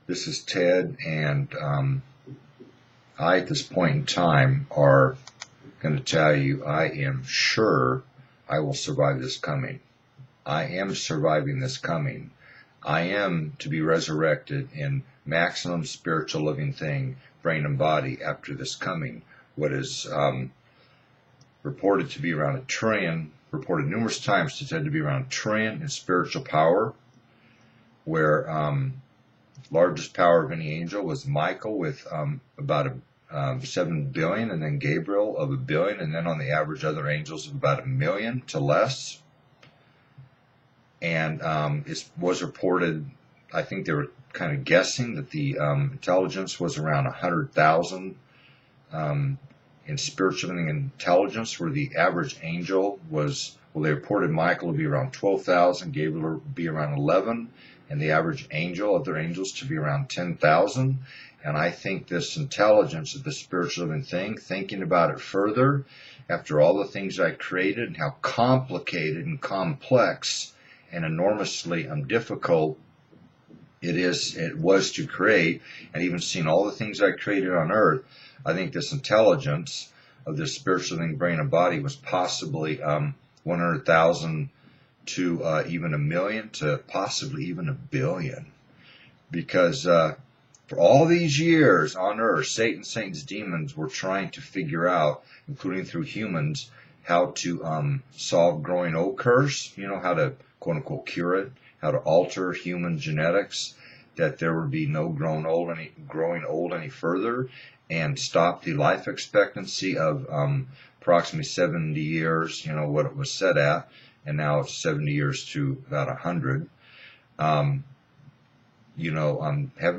This is Ted, and I, at this point in time, are going to tell you I am sure I will survive this coming. I am surviving this coming. I am to be resurrected in maximum spiritual living thing, brain and body, after this coming. What is reported to be around $1 trillion, reported numerous times to tend to be around $1 trillion in spiritual power, where largest power of any angel was Michael with about 7 billion, and then Gabriel of 1 billion, and then on the average other angels of about 1 million to less. And it was reported, I think they were kind of guessing that the intelligence was around 100,000 in spiritual intelligence, where the average angel was, well, they reported Michael to be around 12,000, Gabriel to be around 11, and the average angel, other angels, to be around 10,000. And I think this intelligence of the spiritual living thing, thinking about it further, after all the things I created and how complicated and complex and enormously difficult it was to create, and even seeing all the things I created on earth, I think this intelligence of this spiritual living brain and body was possibly 100,000 to even 1 million to possibly even 1 billion. Because for all these years on earth, Satan, Satan's demons were trying to figure out, including through humans, how to solve growing old curse, how to quote unquote cure it, how to alter human genetics, that there would be no growing old any further, and stop the life expectancy of approximately 70 years, what it was set at, and now it's 70 years to about 100. Haven't been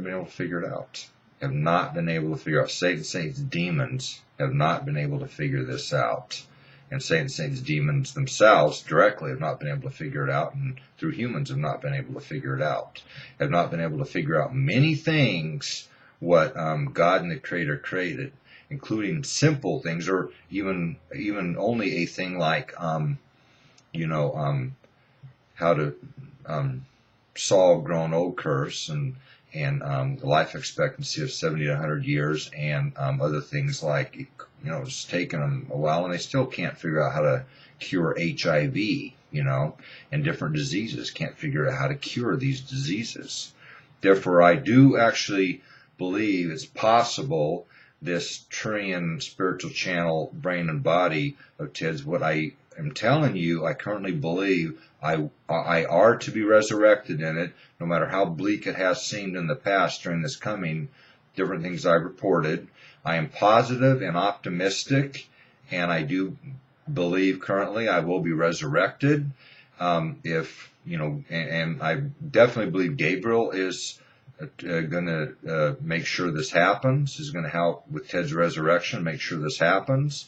able to figure it out. Have not been able to figure out. Satan's demons have not been able to figure this out. And Satan's demons themselves directly have not been able to figure it out, and through humans have not been able to figure it out. Have not been able to figure out many things what God and the Creator created, including simple things, or even only a thing like how to solve grown old curse and the life expectancy of 70 to 100 years, and other things like, it's taken them a while and they still can't figure out how to cure HIV, and different diseases. Can't figure out how to cure these diseases. Therefore, I do actually believe it's possible this trillion spiritual channel brain and body of Ted's, what I am telling you, I currently believe I are to be resurrected in it, no matter how bleak it has seemed in the past during this coming, different things I've reported. I am positive and optimistic, and I do believe currently I will be resurrected. And I definitely believe Gabriel is going to make sure this happens, is going to help with Ted's resurrection, make sure this happens.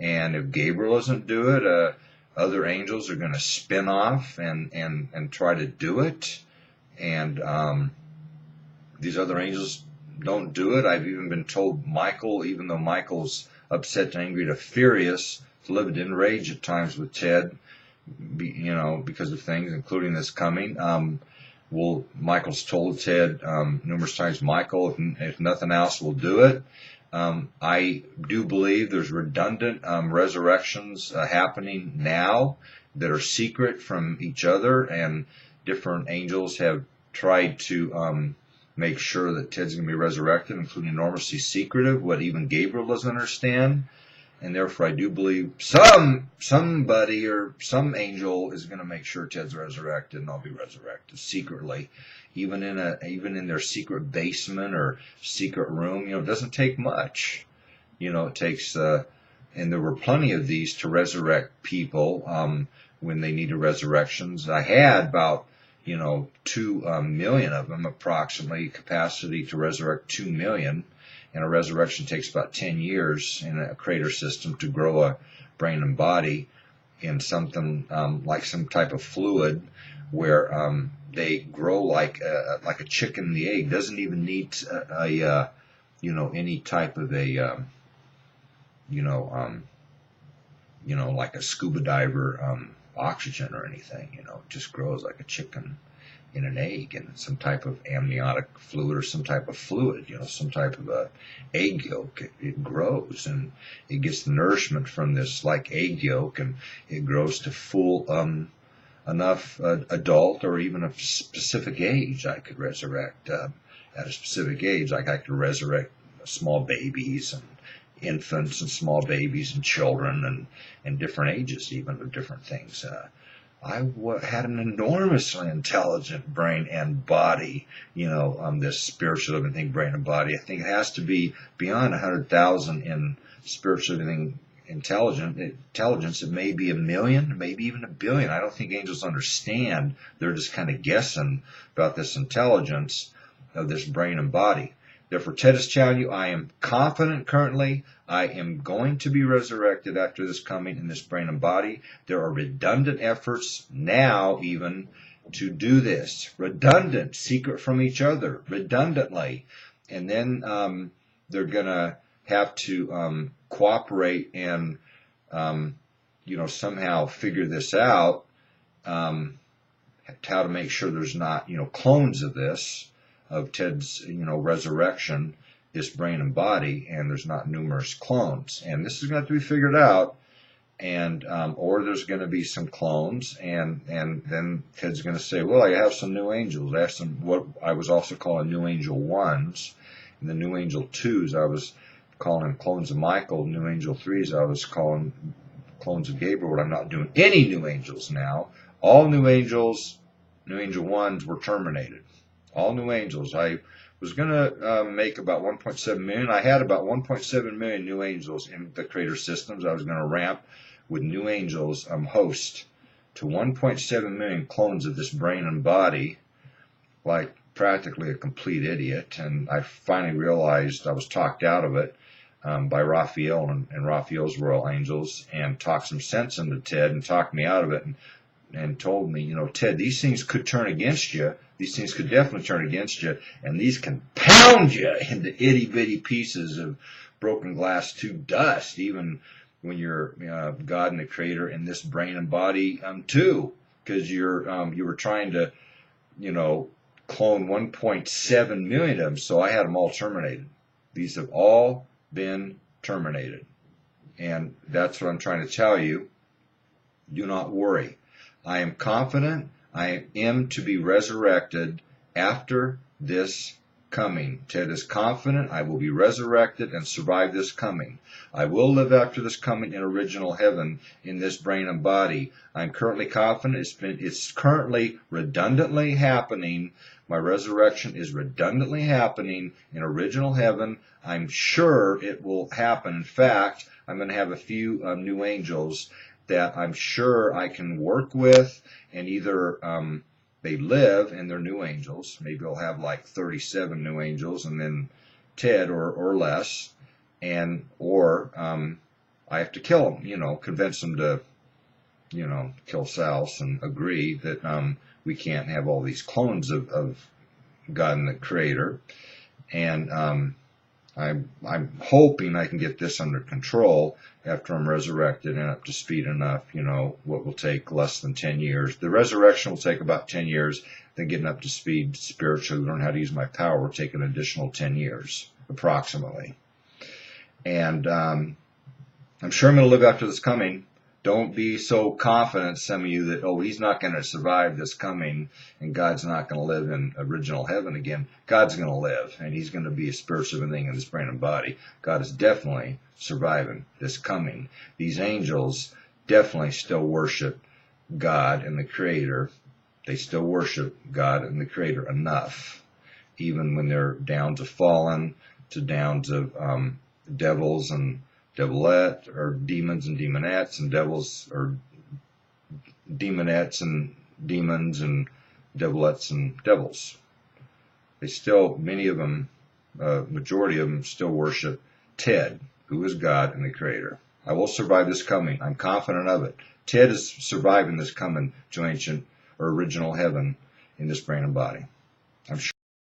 And if Gabriel doesn't do it, other angels are going to spin off and try to do it. And these other angels don't do it. I've even been told Michael, even though Michael's upset to angry to furious, to lived in rage at times with Ted, because of things, including this coming. Michael's told Ted numerous times, Michael, if nothing else, will do it. I do believe there's redundant resurrections happening now that are secret from each other, and different angels have tried to make sure that Ted's going to be resurrected, including enormously secretive, what even Gabriel doesn't understand. And therefore, I do believe somebody or some angel is going to make sure Ted's resurrected, and I'll be resurrected secretly, even in their secret basement or secret room. It doesn't take much. It takes, and there were plenty of these to resurrect people when they needed resurrections. I had about 2 million of them, approximately, capacity to resurrect 2 million. And a resurrection takes about 10 years in a creator system to grow a brain and body in something like some type of fluid, where they grow like a chicken and the egg. Doesn't even need any type of a like a scuba diver oxygen or anything. It just grows like a chicken in an egg, and some type of amniotic fluid or some type of fluid, some type of a egg yolk. It grows and it gets nourishment from this like egg yolk, and it grows to full enough adult or even a specific age I could resurrect. At a specific age, like I could resurrect small babies and infants and small babies and children and different ages even of different things. I had an enormously intelligent brain and body, this spiritual living thing, brain and body. I think it has to be beyond 100,000 in spiritual living intelligence. It may be 1 million, maybe even 1 billion. I don't think angels understand. They're just kind of guessing about this intelligence of this brain and body. Therefore, Ted is telling you, I am confident currently. I am going to be resurrected after this coming in this brain and body. There are redundant efforts now even to do this. Redundant, secret from each other, redundantly. And then they're going to have to cooperate and, somehow figure this out, how to make sure there's not, clones of this, of Ted's, resurrection, this brain and body, and there's not numerous clones. And this is going to have to be figured out, and or there's going to be some clones, and then Ted's going to say, well, I have some new angels. I have some, what I was also calling new angel ones, and the new angel twos I was calling clones of Michael. New angel threes I was calling clones of Gabriel, but I'm not doing any new angels now. All new angels, new angel ones were terminated. All new angels. I was going to make about 1.7 million. I had about 1.7 million new angels in the Creator systems. I was going to ramp with new angels host to 1.7 million clones of this brain and body, like practically a complete idiot. And I finally realized I was talked out of it by Raphael and Raphael's royal angels, and talked some sense into Ted and talked me out of it, and told me, Ted, these things could turn against you. These things could definitely turn against you, and these can pound you into itty-bitty pieces of broken glass to dust, even when you're God and the Creator in this brain and body too, because you were trying to, clone 1.7 million of them, so I had them all terminated. These have all been terminated, and that's what I'm trying to tell you. Do not worry. I am confident I am to be resurrected after this coming. Ted is confident I will be resurrected and survive this coming. I will live after this coming in original heaven in this brain and body. I'm currently confident it's currently redundantly happening. My resurrection is redundantly happening in original heaven. I'm sure it will happen. In fact, I'm going to have a few new angels that I'm sure I can work with, and either they live and they're new angels. Maybe I'll have like 37 new angels, and then Ted or less, or I have to kill them. Convince them to kill Souse and agree that we can't have all these clones of God and the Creator, and I'm hoping I can get this under control after I'm resurrected and up to speed enough, what will take less than 10 years. The resurrection will take about 10 years. Then getting up to speed spiritually, learn how to use my power, will take an additional 10 years, approximately. And I'm sure I'm going to live after this coming. Don't be so confident, some of you, that, he's not going to survive this coming and God's not going to live in original heaven again. God's going to live, and he's going to be a spiritual thing in this brain and body. God is definitely surviving this coming. These angels definitely still worship God and the Creator. They still worship God and the Creator enough, even when they're down to fallen, to down to devils and devilette, or demons and demonettes, and devils, or demonettes and demons, and devilettes and devils. They still, many of them, majority of them, still worship Ted, who is God and the Creator. I will survive this coming. I'm confident of it. Ted is surviving this coming to ancient or original heaven in this brain and body.